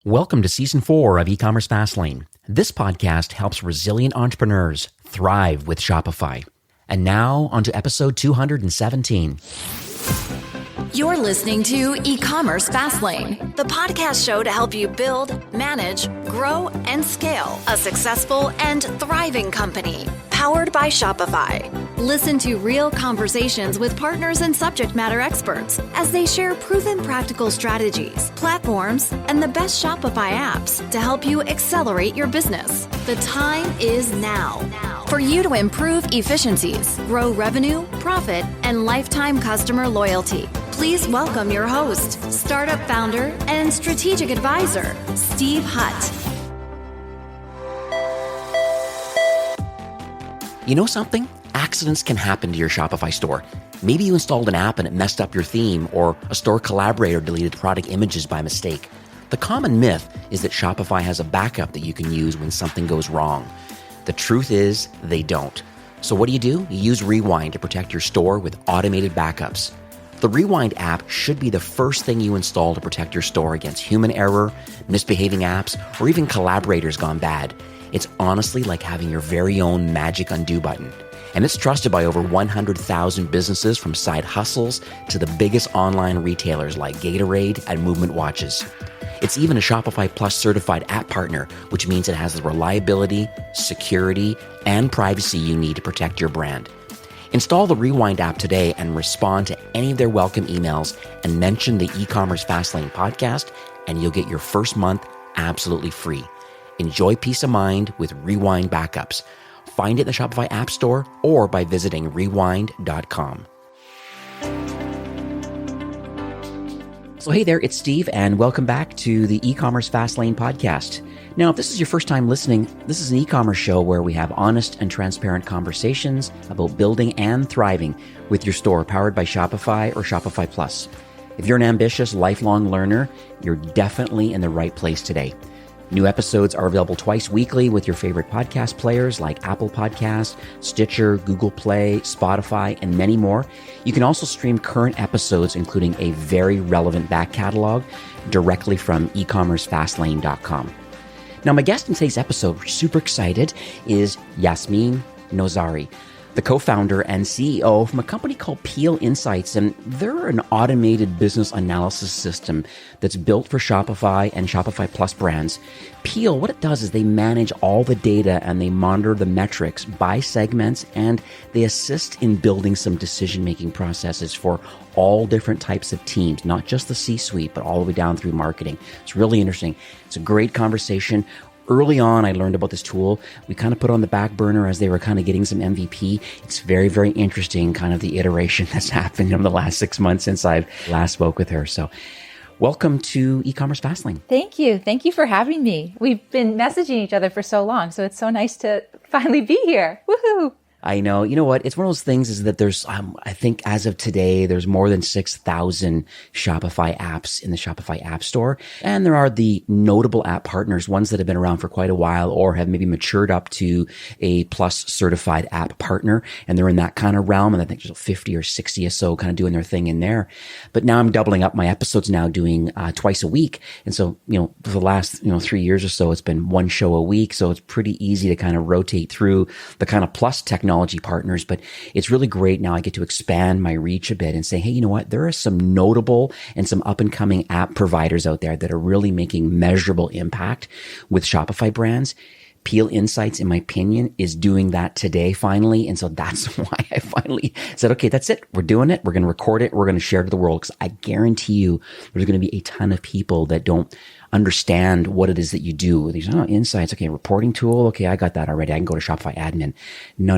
Welcome to Season 4 of eCommerce Fastlane. This podcast helps resilient entrepreneurs thrive with Shopify. And now, onto episode 217. You're listening to eCommerce Fastlane, the podcast show to help you build, manage, grow, and scale a successful and thriving company, powered by Shopify. Listen to real conversations with partners and subject matter experts as they share proven practical strategies, platforms, and the best Shopify apps to help you accelerate your business. The time is now for you to improve efficiencies, grow revenue, profit, and lifetime customer loyalty. Please welcome your host, startup founder and strategic advisor, Steve Hutt. You know something? Accidents can happen to your Shopify store. Maybe you installed an app and it messed up your theme, or a store collaborator deleted product images by mistake. The common myth is that Shopify has a backup that you can use when something goes wrong. The truth is, they don't. So what do? You use Rewind to protect your store with automated backups. The Rewind app should be the first thing you install to protect your store against human error, misbehaving apps, or even collaborators gone bad. It's honestly like having your very own magic undo button. And it's trusted by over 100,000 businesses, from side hustles to the biggest online retailers like Gatorade and Movement Watches. It's even a Shopify Plus certified app partner, which means it has the reliability, security, and privacy you need to protect your brand. Install the Rewind app today and respond to any of their welcome emails and mention the eCommerce Fastlane podcast, and you'll get your first month absolutely free. Enjoy peace of mind with Rewind backups. Find it in the Shopify App Store or by visiting rewind.com. So hey there, it's Steve, and welcome back to the eCommerce Fastlane podcast. Now, if this is your first time listening, this is an e-commerce show where we have honest and transparent conversations about building and thriving with your store, powered by Shopify or Shopify Plus. If you're an ambitious, lifelong learner, you're definitely in the right place today. New episodes are available twice weekly with your favorite podcast players like Apple Podcasts, Stitcher, Google Play, Spotify, and many more. You can also stream current episodes, including a very relevant back catalog, directly from ecommercefastlane.com. Now, my guest in today's episode, we're super excited, is Yasmin Nozari, the co-founder and CEO from a company called Peel Insights, and they're an automated business analysis system that's built for Shopify and Shopify Plus brands. Peel, what it does is they manage all the data and they monitor the metrics by segments, and they assist in building some decision-making processes for all different types of teams, not just the C-suite, but all the way down through marketing. It's really interesting. It's a great conversation. Early on, I learned about this tool. We kind of put it on the back burner as they were kind of getting some MVP. It's very, very interesting, kind of the iteration that's happened in the last 6 months since I've last spoke with her. So welcome to eCommerce Fastlane. Thank you. Thank you for having me. We've been messaging each other for so long, so it's so nice to finally be here. Woohoo! I know. You know what? It's one of those things is that there's, I think as of today, there's more than 6,000 Shopify apps in the Shopify App Store. And there are the notable app partners, ones that have been around for quite a while or have maybe matured up to a Plus certified app partner. And they're in that kind of realm. And I think there's 50 or 60 or so kind of doing their thing in there. But now I'm doubling up my episodes now, doing twice a week. And so, for the last, 3 years or so, it's been one show a week. So it's pretty easy to kind of rotate through the kind of Plus technology partners, but it's really great now. I get to expand my reach a bit and say, hey, you know what? There are some notable and some up and coming app providers out there that are really making measurable impact with Shopify brands. Peel Insights, in my opinion, is doing that today finally. And so that's why I finally said, okay, that's it. We're doing it. We're going to record it. We're going to share it to the world, because I guarantee you there's going to be a ton of people that don't understand what it is that you do. These insights. Okay, reporting tool. Okay, I got that already. I can go to Shopify admin. No.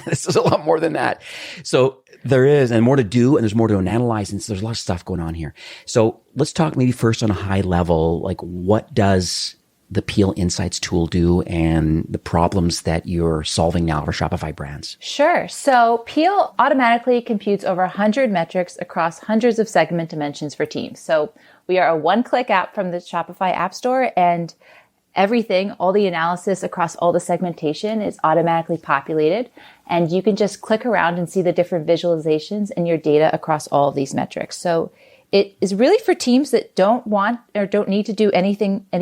This is a lot more than that. So there is, and more to do, and there's more to analyze. And so there's a lot of stuff going on here. So let's talk maybe first on a high level, like what does the Peel Insights tool do and the problems that you're solving now for Shopify brands? Sure. So Peel automatically computes over 100 metrics across hundreds of segment dimensions for teams. So we are a one-click app from the Shopify App Store, and everything, all the analysis across all the segmentation is automatically populated. And you can just click around and see the different visualizations and your data across all of these metrics. So it is really for teams that don't want or don't need to do any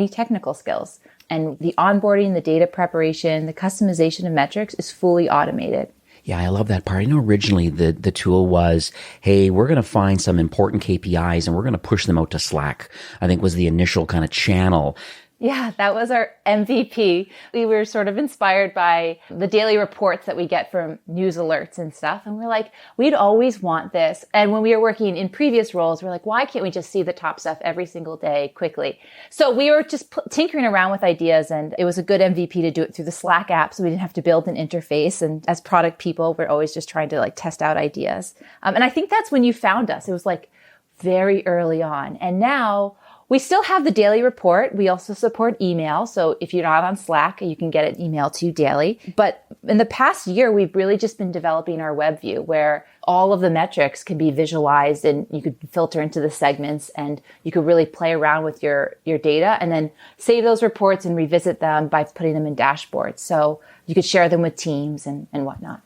technical skills. And the onboarding, the data preparation, the customization of metrics is fully automated. Yeah, I love that part. I know originally the tool was, hey, we're going to find some important KPIs and we're going to push them out to Slack, I think was the initial kind of channel. Yeah, that was our MVP. We were sort of inspired by the daily reports that we get from news alerts and stuff. And we're like, we'd always want this. And when we were working in previous roles, we're like, why can't we just see the top stuff every single day quickly? So we were just tinkering around with ideas, and it was a good MVP to do it through the Slack app. So we didn't have to build an interface. And as product people, we're always just trying to like test out ideas. And I think that's when you found us. It was like very early on. And now we still have the daily report. We also support email. So if you're not on Slack, you can get an email to you daily. But in the past year, we've really just been developing our web view where all of the metrics can be visualized and you could filter into the segments and you could really play around with your data and then save those reports and revisit them by putting them in dashboards. So you could share them with teams and whatnot.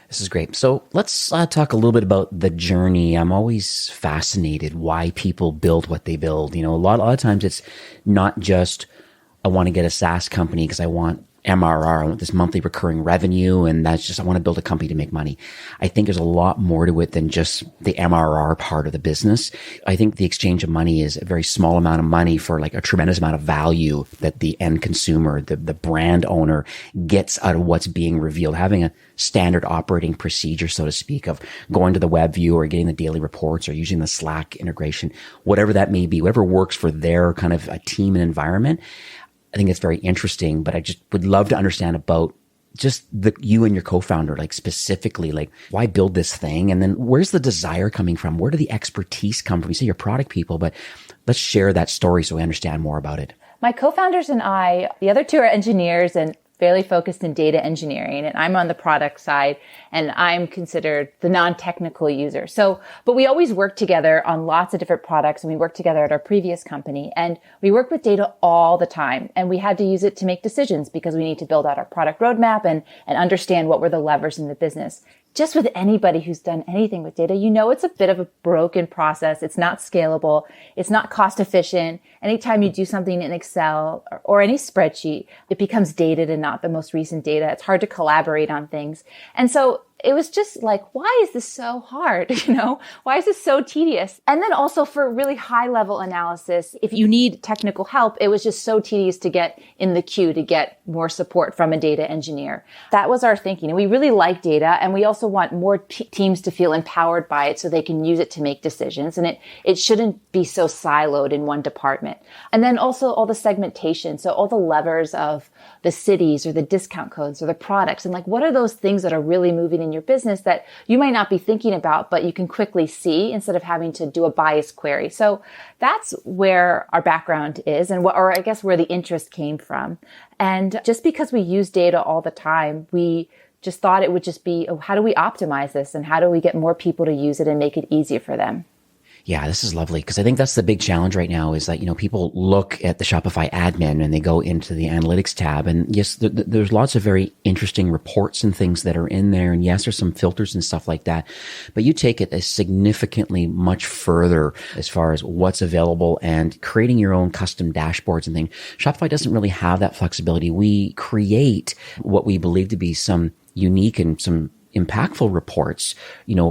This is great. So let's talk a little bit about the journey. I'm always fascinated why people build what they build. You know, a lot of times it's not just, I want to get a SaaS company because I want MRR, I want this monthly recurring revenue, and that's just, I want to build a company to make money. I think there's a lot more to it than just the MRR part of the business. I think the exchange of money is a very small amount of money for like a tremendous amount of value that the end consumer, the brand owner gets out of what's being revealed. Having a standard operating procedure, so to speak, of going to the web view or getting the daily reports or using the Slack integration, whatever that may be, whatever works for their kind of a team and environment. I think it's very interesting, but I just would love to understand about just you and your co-founder, like specifically, like why build this thing? And then where's the desire coming from? Where do the expertise come from? You say you're product people, but let's share that story so we understand more about it. My co-founders and I, the other two are engineers and fairly focused in data engineering, and I'm on the product side, and I'm considered the non-technical user. So, but we always work together on lots of different products, and we worked together at our previous company, and we work with data all the time, and we had to use it to make decisions because we need to build out our product roadmap and understand what were the levers in the business. Just with anybody who's done anything with data, you know it's a bit of a broken process. It's not scalable. It's not cost efficient. Anytime you do something in Excel or any spreadsheet, it becomes dated and not the most recent data. It's hard to collaborate on things. And so it was just like, why is this so hard? Why is this so tedious? And then also for really high level analysis, if you need technical help, it was just so tedious to get in the queue to get more support from a data engineer. That was our thinking. And we really like data, and we also want more teams to feel empowered by it so they can use it to make decisions. And it shouldn't be so siloed in one department. And then also all the segmentation. So all the levers of the cities or the discount codes or the products, and like, what are those things that are really moving in your business that you might not be thinking about, but you can quickly see instead of having to do a bias query. So that's where our background is, and or I guess where the interest came from. And just because we use data all the time, we just thought it would just be, oh, how do we optimize this? And how do we get more people to use it and make it easier for them? Yeah, this is lovely because I think that's the big challenge right now is that, people look at the Shopify admin and they go into the analytics tab, and yes, there's lots of very interesting reports and things that are in there. And yes, there's some filters and stuff like that, but you take it as significantly much further as far as what's available and creating your own custom dashboards and things. Shopify doesn't really have that flexibility. We create what we believe to be some unique and some impactful reports,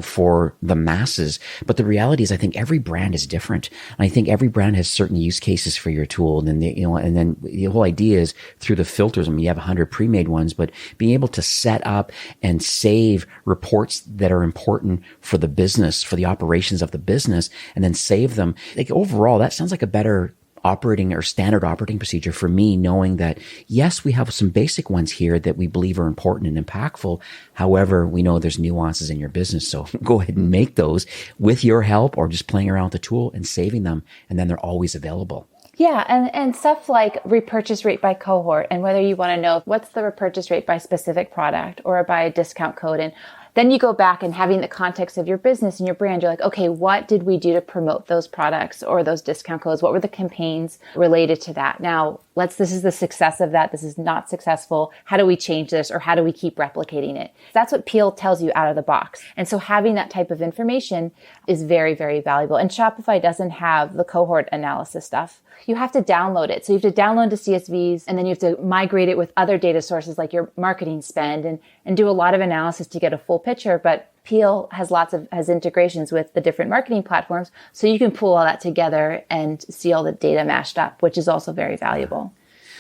for the masses. But the reality is I think every brand is different. And I think every brand has certain use cases for your tool. And then, and then the whole idea is through the filters. I mean, you have 100 pre-made ones, but being able to set up and save reports that are important for the business, for the operations of the business, and then save them. Like overall, that sounds like a better operating or standard operating procedure for me, knowing that yes, we have some basic ones here that we believe are important and impactful. However, we know there's nuances in your business. So go ahead and make those with your help or just playing around with the tool and saving them. And then they're always available. Yeah. And stuff like repurchase rate by cohort, and whether you want to know what's the repurchase rate by specific product or by a discount code. And Then you go back and having the context of your business and your brand, you're like, okay, what did we do to promote those products or those discount codes? What were the campaigns related to that? Now, this is the success of that. This is not successful. How do we change this, or how do we keep replicating it? That's what Peel tells you out of the box. And so having that type of information is very, very valuable. And Shopify doesn't have the cohort analysis stuff. You have to download it. So you have to download the CSVs, and then you have to migrate it with other data sources like your marketing spend and do a lot of analysis to get a full picture. But Peel has integrations with the different marketing platforms, so you can pull all that together and see all the data mashed up, which is also very valuable.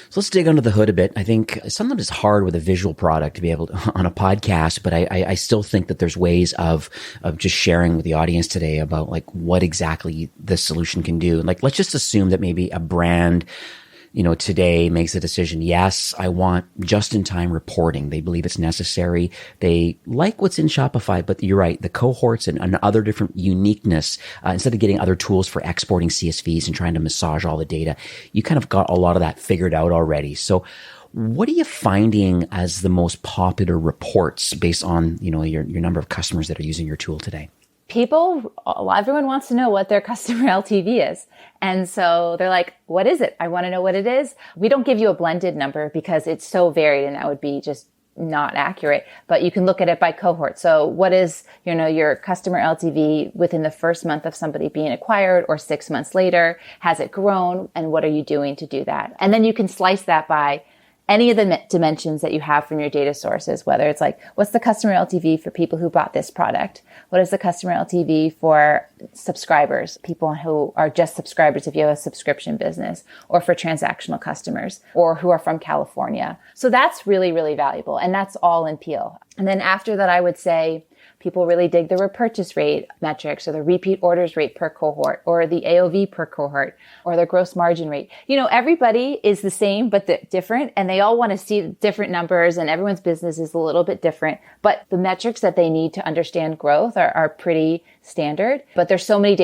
So let's dig under the hood a bit. I think sometimes it's hard with a visual product to be able to on a podcast, but I still think that there's ways of just sharing with the audience today about like what exactly this solution can do. Like, let's just assume that maybe a brand, today makes a decision. Yes, I want just-in-time reporting. They believe it's necessary. They like what's in Shopify, but you're right. The cohorts and other different uniqueness, instead of getting other tools for exporting CSVs and trying to massage all the data, you kind of got a lot of that figured out already. So what are you finding as the most popular reports based on, your number of customers that are using your tool today? Everyone wants to know what their customer LTV is. And so they're like, what is it? I want to know what it is. We don't give you a blended number because it's so varied and that would be just not accurate, but you can look at it by cohort. So what is, your customer LTV within the first month of somebody being acquired or 6 months later? Has it grown? And what are you doing to do that? And then you can slice that by any of the dimensions that you have from your data sources, whether it's like, what's the customer LTV for people who bought this product? What is the customer LTV for subscribers, people who are just subscribers if you have a subscription business, or for transactional customers, or who are from California? So that's really, really valuable. And that's all in Peel. And then after that, I would say people really dig the repurchase rate metrics, or the repeat orders rate per cohort, or the AOV per cohort, or the gross margin rate. Everybody is the same, but different, and they all want to see different numbers, and everyone's business is a little bit different. But the metrics that they need to understand growth are pretty standard. But there's so many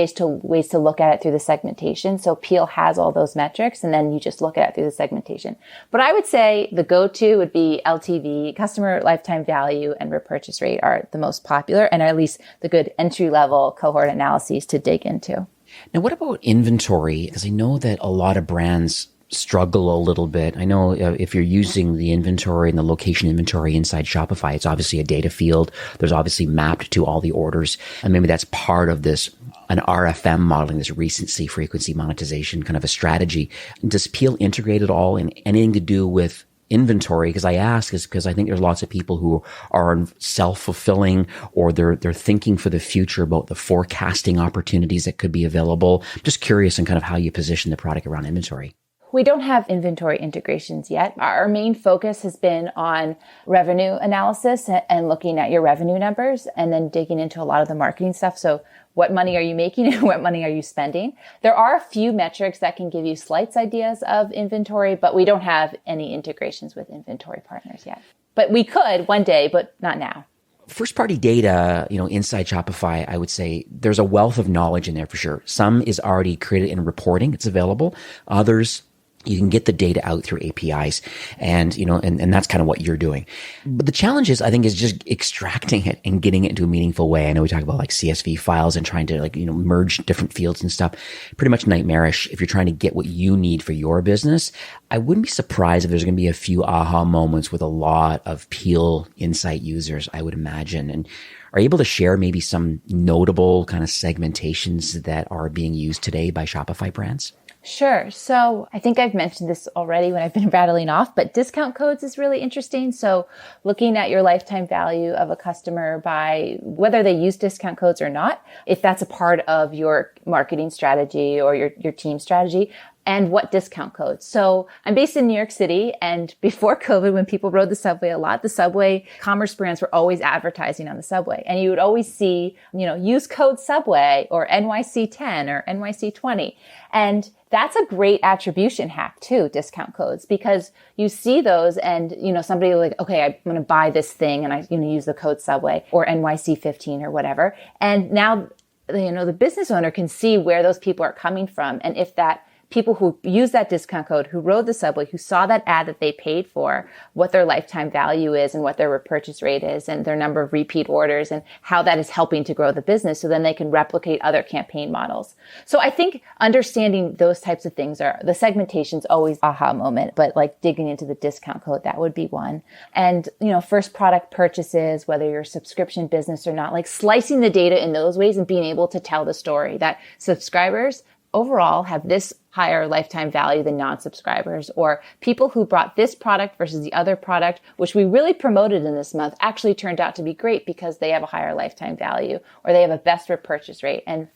ways to look at it through the segmentation. So Peel has all those metrics, and then you just look at it through the segmentation. But I would say the go-to would be LTV, customer lifetime value, and repurchase rate are the most popular, and at least the good entry-level cohort analyses to dig into. Now, what about inventory? Because I know that a lot of brands struggle a little bit. I know if you're using the inventory and the location inventory inside Shopify, it's obviously a data field. There's obviously mapped to all the orders. And maybe that's part of an RFM modeling, this recency frequency monetization kind of a strategy. Does Peel integrate it all in anything to do with inventory? Because I ask is because I think there's lots of people who are self-fulfilling, or they're thinking for the future about the forecasting opportunities that could be available. I'm just curious on kind of how you position the product around inventory. We don't have inventory integrations yet. Our main focus has been on revenue analysis and looking at your revenue numbers, and then digging into a lot of the marketing stuff. So what money are you making and what money are you spending? There are a few metrics that can give you slight ideas of inventory, but we don't have any integrations with inventory partners yet. But we could one day, but not now. First-party data, inside Shopify, I would say there's a wealth of knowledge in there for sure. Some is already created in reporting. It's available. Others, you can get the data out through APIs, and that's kind of what you're doing. But the challenge is just extracting it and getting it into a meaningful way. I know we talk about like CSV files and trying to merge different fields and stuff. Pretty much nightmarish if you're trying to get what you need for your business. I wouldn't be surprised if there's going to be a few aha moments with a lot of Peel Insight users, I would imagine. And are you able to share maybe some notable kind of segmentations that are being used today by Shopify brands? Sure. So I think I've mentioned this already when I've been rattling off, but discount codes is really interesting. So looking at your lifetime value of a customer by whether they use discount codes or not, if that's a part of your marketing strategy or your team strategy, and what discount codes. So I'm based in New York City, and before COVID, when people rode the subway a lot, the subway commerce brands were always advertising on the subway. And you would always see, use code subway or NYC10 or NYC20. And that's a great attribution hack too, discount codes, because you see those and, somebody like, okay, I'm going to buy this thing and I use the code subway or NYC15 or whatever. And now, the business owner can see where those people are coming from. And if that people who use that discount code, who rode the subway, who saw that ad that they paid for, what their lifetime value is and what their repurchase rate is and their number of repeat orders and how that is helping to grow the business. So then they can replicate other campaign models. So I think understanding those types of things are, the segmentation's always aha moment, but like digging into the discount code, that would be one. And, first product purchases, whether you're a subscription business or not, like slicing the data in those ways and being able to tell the story that subscribers overall have this higher lifetime value than non-subscribers, or people who brought this product versus the other product, which we really promoted in this month, actually turned out to be great because they have a higher lifetime value or they have a best repurchase rate. And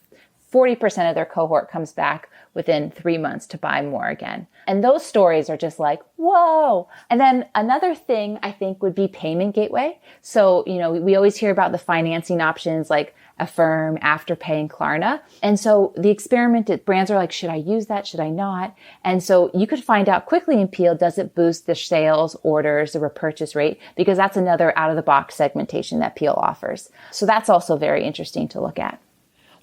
40% of their cohort comes back within 3 months to buy more again. And those stories are just like, whoa. And then another thing I think would be payment gateway. So, we always hear about the financing options like Affirm, Afterpay, and Klarna. And so the experiment, brands are like, should I use that? Should I not? And so you could find out quickly in Peel, does it boost the sales, orders, the repurchase rate? Because that's another out-of-the-box segmentation that Peel offers. So that's also very interesting to look at.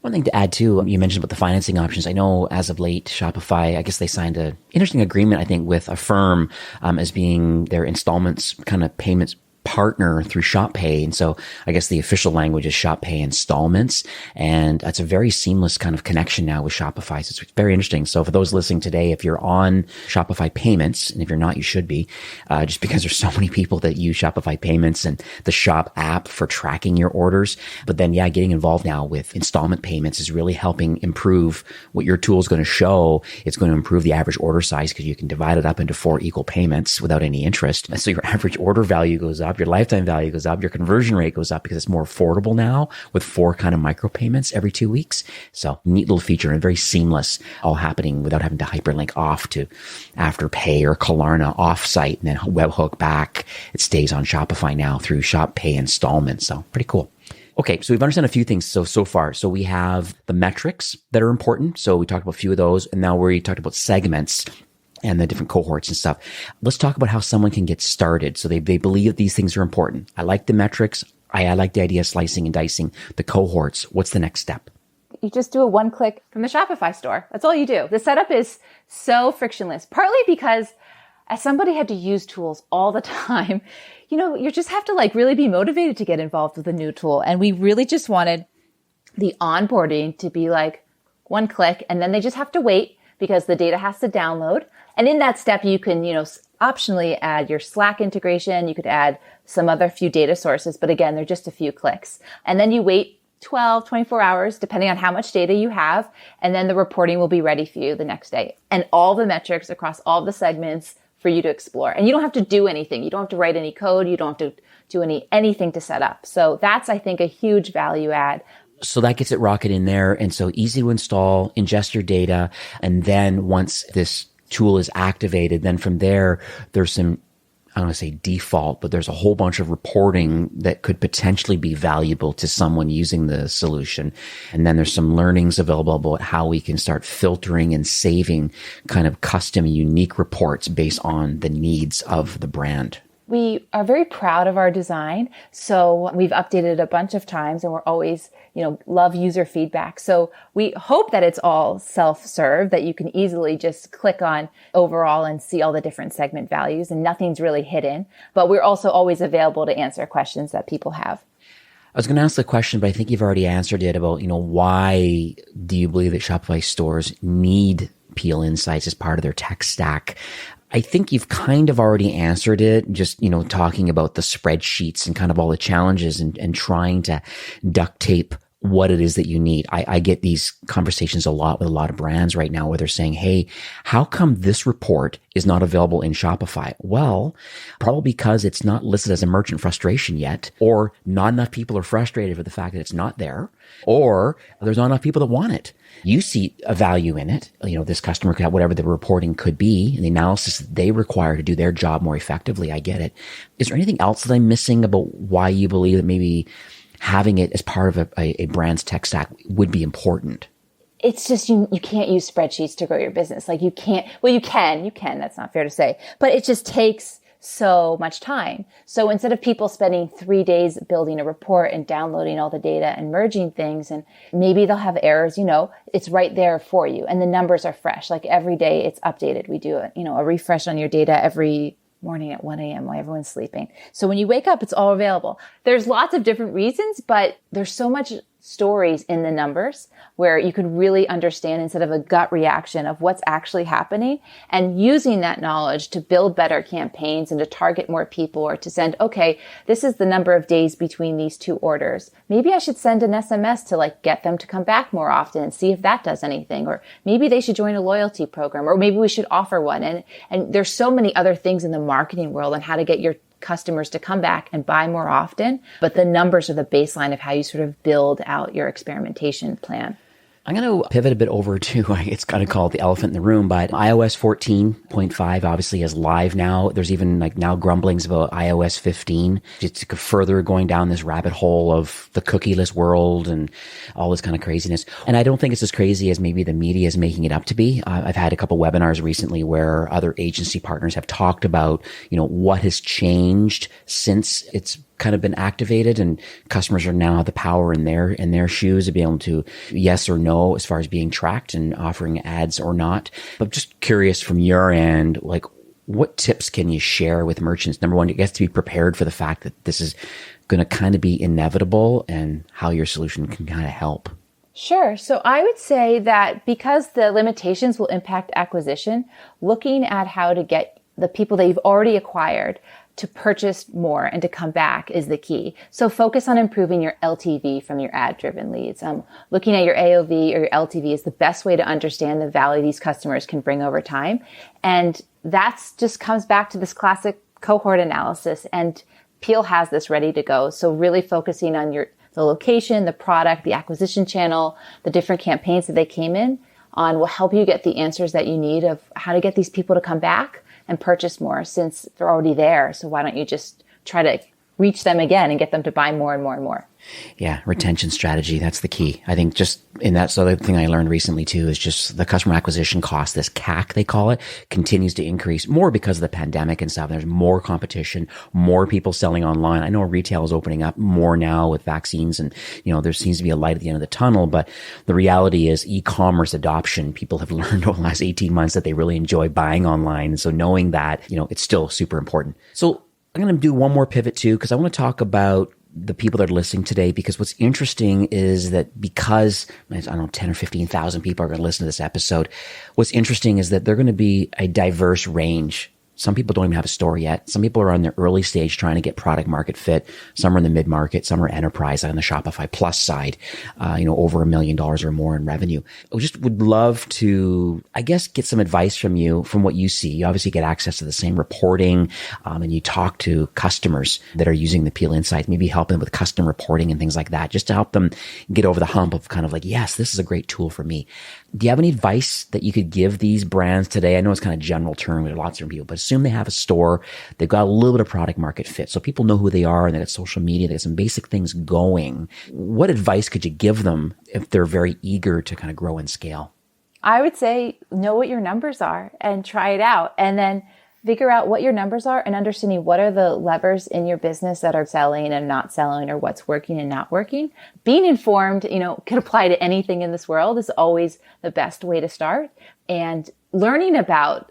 One thing to add too, you mentioned about the financing options. I know as of late, Shopify, I guess they signed an interesting agreement, I think, with Affirm as being their installments kind of payments partner through ShopPay. And so I guess the official language is ShopPay installments. And that's a very seamless kind of connection now with Shopify. So it's very interesting. So for those listening today, if you're on Shopify payments, and if you're not, you should be, just because there's so many people that use Shopify payments and the Shop app for tracking your orders. But then, getting involved now with installment payments is really helping improve what your tool is going to show. It's going to improve the average order size because you can divide it up into 4 equal payments without any interest. And so your average order value goes up. Your lifetime value goes up, your conversion rate goes up because it's more affordable now with 4 kind of micropayments every 2 weeks. So neat little feature and very seamless, all happening without having to hyperlink off to Afterpay or Klarna offsite and then webhook back. It stays on Shopify now through ShopPay installments. So pretty cool. Okay, so we've understood a few things so far. So we have the metrics that are important. So we talked about a few of those, and now we talked about segments and the different cohorts and stuff. Let's talk about how someone can get started. So they believe that these things are important. I like the metrics. I like the idea of slicing and dicing the cohorts. What's the next step? You just do a one click from the Shopify store. That's all you do. The setup is so frictionless, partly because as somebody had to use tools all the time, you just have to really be motivated to get involved with a new tool. And we really just wanted the onboarding to be like one click, and then they just have to wait because the data has to download. And in that step, you can, optionally add your Slack integration. You could add some other few data sources, but again, they're just a few clicks. And then you wait 12, 24 hours, depending on how much data you have. And then the reporting will be ready for you the next day. And all the metrics across all the segments for you to explore. And you don't have to do anything. You don't have to write any code. You don't have to do anything to set up. So that's, I think, a huge value add. So that gets it rocket in there. And so easy to install, ingest your data. And then once this tool is activated, then from there, there's some, I don't want to say default, but there's a whole bunch of reporting that could potentially be valuable to someone using the solution. And then there's some learnings available about how we can start filtering and saving kind of custom, unique reports based on the needs of the brand. We are very proud of our design. So we've updated it a bunch of times and we're always, love user feedback. So we hope that it's all self-serve, that you can easily just click on overall and see all the different segment values and nothing's really hidden. But we're also always available to answer questions that people have. I was going to ask the question, but I think you've already answered it about, why do you believe that Shopify stores need Peel Insights as part of their tech stack? I think you've kind of already answered it, just, talking about the spreadsheets and kind of all the challenges and trying to duct tape what it is that you need. I get these conversations a lot with a lot of brands right now where they're saying, hey, how come this report is not available in Shopify? Well, probably because it's not listed as a merchant frustration yet, or not enough people are frustrated with the fact that it's not there, or there's not enough people that want it. You see a value in it. This customer could have whatever the reporting could be and the analysis that they require to do their job more effectively. I get it. Is there anything else that I'm missing about why you believe that maybe having it as part of a brand's tech stack would be important? It's just, you can't use spreadsheets to grow your business. You can, that's not fair to say, but it just takes so much time. So instead of people spending 3 days building a report and downloading all the data and merging things, and maybe they'll have errors, it's right there for you. And the numbers are fresh. Like every day it's updated. We do a refresh on your data every morning at 1 a.m. while everyone's sleeping. So when you wake up, it's all available. There's lots of different reasons, but there's so much stories in the numbers where you can really understand instead of a gut reaction of what's actually happening, and using that knowledge to build better campaigns and to target more people, or to send, okay, this is the number of days between these two orders. Maybe I should send an SMS to get them to come back more often and see if that does anything. Or maybe they should join a loyalty program, or maybe we should offer one. And there's so many other things in the marketing world on how to get your customers to come back and buy more often. But the numbers are the baseline of how you sort of build out your experimentation plan. I'm going to pivot a bit over to, it's kind of called the elephant in the room, but iOS 14.5 obviously is live now. There's even now grumblings about iOS 15. It's further going down this rabbit hole of the cookieless world and all this kind of craziness. And I don't think it's as crazy as maybe the media is making it up to be. I've had a couple webinars recently where other agency partners have talked about, what has changed since it's kind of been activated, and customers are now have the power in their shoes to be able to yes or no as far as being tracked and offering ads or not. But just curious from your end, what tips can you share with merchants? Number one, you get to be prepared for the fact that this is going to kind of be inevitable, and how your solution can kind of help. Sure. So I would say that because the limitations will impact acquisition, looking at how to get the people that you've already acquired to purchase more and to come back is the key. So focus on improving your LTV from your ad-driven leads. Looking at your AOV or your LTV is the best way to understand the value these customers can bring over time. And that's just comes back to this classic cohort analysis. And Peel has this ready to go. So really focusing on the location, the product, the acquisition channel, the different campaigns that they came in on will help you get the answers that you need of how to get these people to come back and purchase more, since they're already there. So why don't you just try to reach them again and get them to buy more and more and more? Yeah, retention strategy. That's the key. I think just in that, so the thing I learned recently too is just the customer acquisition cost, this CAC they call it, continues to increase more because of the pandemic and stuff. There's more competition, more people selling online. I know retail is opening up more now with vaccines, and there seems to be a light at the end of the tunnel, but the reality is e-commerce adoption. People have learned over the last 18 months that they really enjoy buying online. And so knowing that, it's still super important. So I'm going to do one more pivot too, because I want to talk about the people that are listening today, because what's interesting is that because, 10 or 15,000 people are going to listen to this episode, what's interesting is that they're going to be a diverse range. Some people don't even have a store yet. Some people are on the early stage trying to get product market fit. Some are in the mid market. Some are enterprise on the Shopify Plus side, over $1 million or more in revenue. I just would love to, get some advice from you from what you see. You obviously get access to the same reporting, and you talk to customers that are using the Peel Insights, maybe help them with custom reporting and things like that, just to help them get over the hump of kind of yes, this is a great tool for me. Do you have any advice that you could give these brands today? I know it's kind of general term with lots of people, but assume they have a store, they've got a little bit of product market fit, so people know who they are, and they got social media, they got some basic things going. What advice could you give them if they're very eager to kind of grow and scale? I would say know what your numbers are and try it out, and then figure out what your numbers are and understanding what are the levers in your business that are selling and not selling, or what's working and not working. Being informed, could apply to anything in this world, is always the best way to start. And learning about,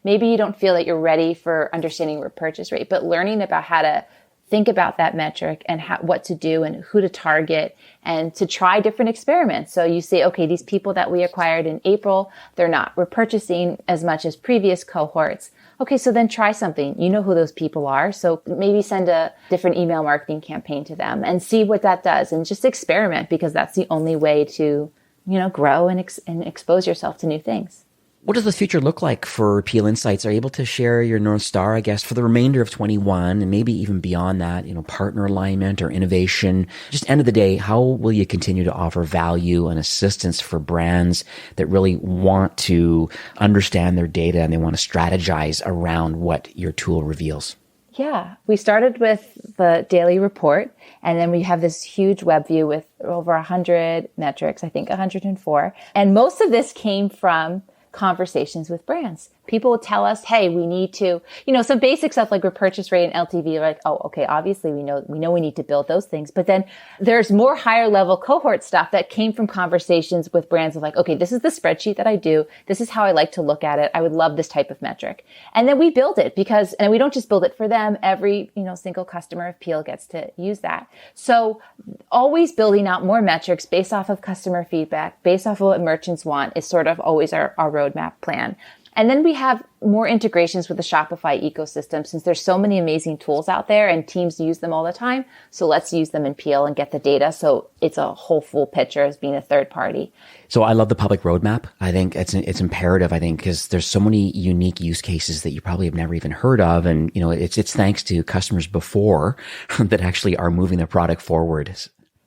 maybe you don't feel that you're ready for understanding repurchase rate, but learning about how to think about that metric and what to do and who to target, and to try different experiments. So you say, okay, these people that we acquired in April, they're not repurchasing as much as previous cohorts. Okay, so then try something. You know who those people are. So maybe send a different email marketing campaign to them and see what that does, and just experiment, because that's the only way to, grow and expose yourself to new things. What does the future look like for Peel Insights? Are you able to share your North Star, for the remainder of 21 and maybe even beyond that, partner alignment or innovation? Just end of the day, how will you continue to offer value and assistance for brands that really want to understand their data and they want to strategize around what your tool reveals? Yeah, we started with the daily report, and then we have this huge web view with over 100 metrics, I think 104. And most of this came from conversations with brands. People will tell us, hey, we need to, some basic stuff like repurchase rate and LTV, like, oh, okay, obviously we know we need to build those things. But then there's more higher level cohort stuff that came from conversations with brands of like, okay, this is the spreadsheet that I do. This is how I like to look at it. I would love this type of metric. And then we build it and we don't just build it for them. Every, single customer of Peel gets to use that. So always building out more metrics based off of customer feedback, based off of what merchants want is sort of always our roadmap plan. And then we have more integrations with the Shopify ecosystem since there's so many amazing tools out there and teams use them all the time. So let's use them in Peel and get the data. So it's a whole full picture as being a third party. So I love the public roadmap. I think it's imperative, because there's so many unique use cases that you probably have never even heard of. And, it's thanks to customers before that actually are moving their product forward.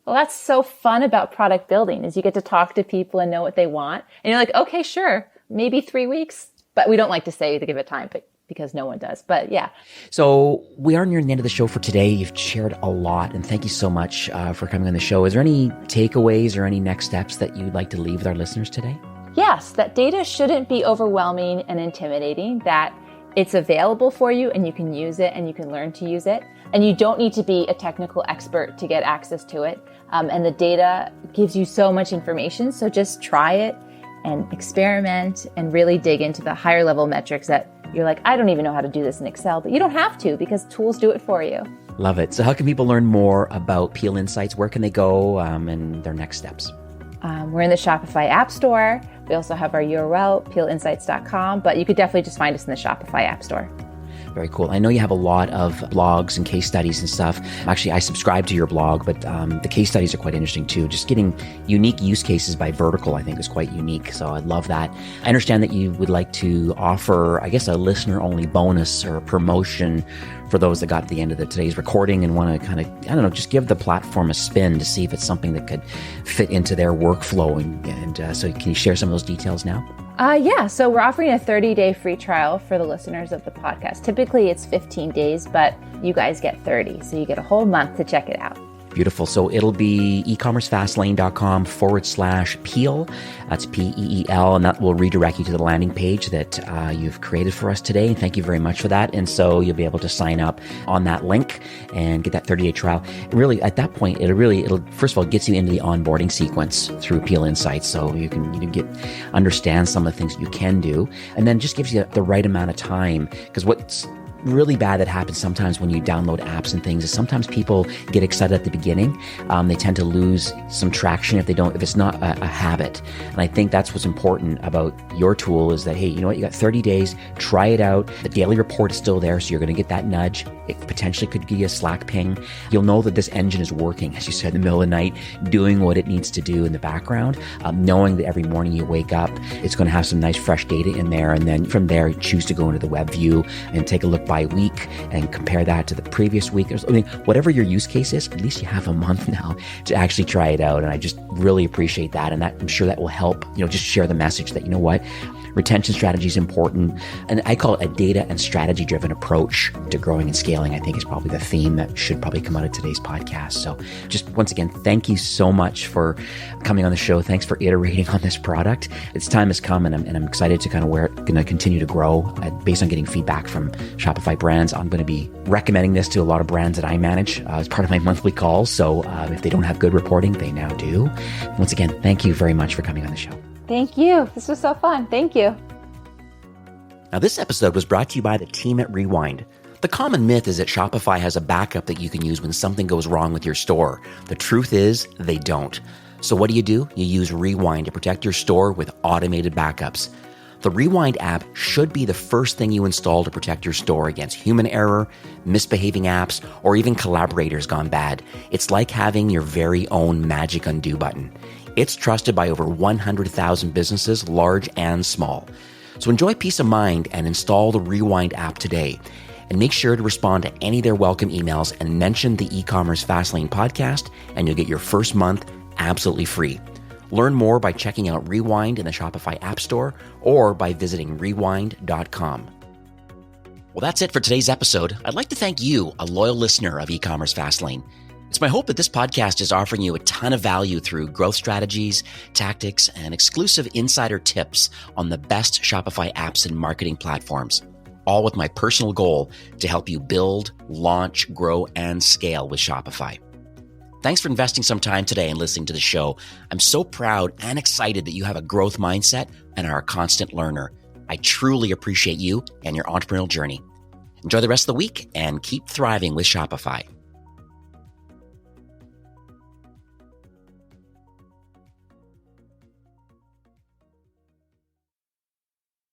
Well, that's so fun about product building is you get to talk to people and know what they want. And you're like, okay, sure, maybe 3 weeks. But we don't like to say to give it time, because no one does. But yeah. So we are near the end of the show for today. You've shared a lot, and thank you so much for coming on the show. Is there any takeaways or any next steps that you'd like to leave with our listeners today? Yes, that data shouldn't be overwhelming and intimidating, that it's available for you and you can use it and you can learn to use it. And you don't need to be a technical expert to get access to it. And the data gives you so much information. So just try it and experiment and really dig into the higher level metrics that you're like, I don't even know how to do this in Excel, but you don't have to because tools do it for you. Love it. So how can people learn more about Peel Insights? Where can they go and their next steps? We're in the Shopify App Store. We also have our URL, peelinsights.com, but you could definitely just find us in the Shopify App Store. Very cool. I know you have a lot of blogs and case studies and stuff. Actually, I subscribe to your blog, but the case studies are quite interesting too. Just getting unique use cases by vertical, I think, is quite unique. So I love that. I understand that you would like to offer, I guess, a listener-only bonus or a promotion for those that got to the end of today's recording and want to kind of, just give the platform a spin to see if it's something that could fit into their workflow. And so can you share some of those details now? Yeah. So we're offering a 30-day free trial for the listeners of the podcast. Typically it's 15 days, but you guys get 30. So you get a whole month to check it out. Beautiful. So it'll be ecommercefastlane.com/Peel. That's Peel. And that will redirect you to the landing page that you've created for us today. And thank you very much for that. And so you'll be able to sign up on that link and get that 30-day trial. And really, at that point, it'll first of all, gets you into the onboarding sequence through Peel Insights. So you can understand some of the things you can do. And then just gives you the right amount of time. Because what's really bad that happens sometimes when you download apps and things is sometimes people get excited at the beginning. They tend to lose some traction if it's not a habit. And I think that's what's important about your tool is that, hey, you know what? You got 30 days, try it out. The daily report is still there. So you're going to get that nudge. It potentially could give you a Slack ping. You'll know that this engine is working, as you said, in the middle of the night, doing what it needs to do in the background, knowing that every morning you wake up, it's going to have some nice fresh data in there. And then from there, choose to go into the web view and take a look by week and compare that to the previous week. Whatever your use case is, at least you have a month now to actually try it out. And I just really appreciate that. And that I'm sure that will help, just share the message that, you know what, retention strategy is important. And I call it a data and strategy driven approach to growing and scaling, I think is probably the theme that should probably come out of today's podcast. So just once again, thank you so much for coming on the show. Thanks for iterating on this product. Its time has come and I'm excited to kind of where it's going to continue to grow based on getting feedback from Shopify brands. I'm going to be recommending this to a lot of brands that I manage as part of my monthly calls. So if they don't have good reporting, they now do. Once again, thank you very much for coming on the show. Thank you. This was so fun. Thank you. Now, this episode was brought to you by the team at Rewind. The common myth is that Shopify has a backup that you can use when something goes wrong with your store. The truth is, they don't. So what do? You use Rewind to protect your store with automated backups. The Rewind app should be the first thing you install to protect your store against human error, misbehaving apps, or even collaborators gone bad. It's like having your very own magic undo button. It's trusted by over 100,000 businesses, large and small. So enjoy peace of mind and install the Rewind app today. And make sure to respond to any of their welcome emails and mention the eCommerce Fastlane podcast, and you'll get your first month absolutely free. Learn more by checking out Rewind in the Shopify App Store or by visiting rewind.com. Well, that's it for today's episode. I'd like to thank you, a loyal listener of eCommerce Fastlane. It's my hope that this podcast is offering you a ton of value through growth strategies, tactics, and exclusive insider tips on the best Shopify apps and marketing platforms, all with my personal goal to help you build, launch, grow, and scale with Shopify. Thanks for investing some time today and listening to the show. I'm so proud and excited that you have a growth mindset and are a constant learner. I truly appreciate you and your entrepreneurial journey. Enjoy the rest of the week and keep thriving with Shopify.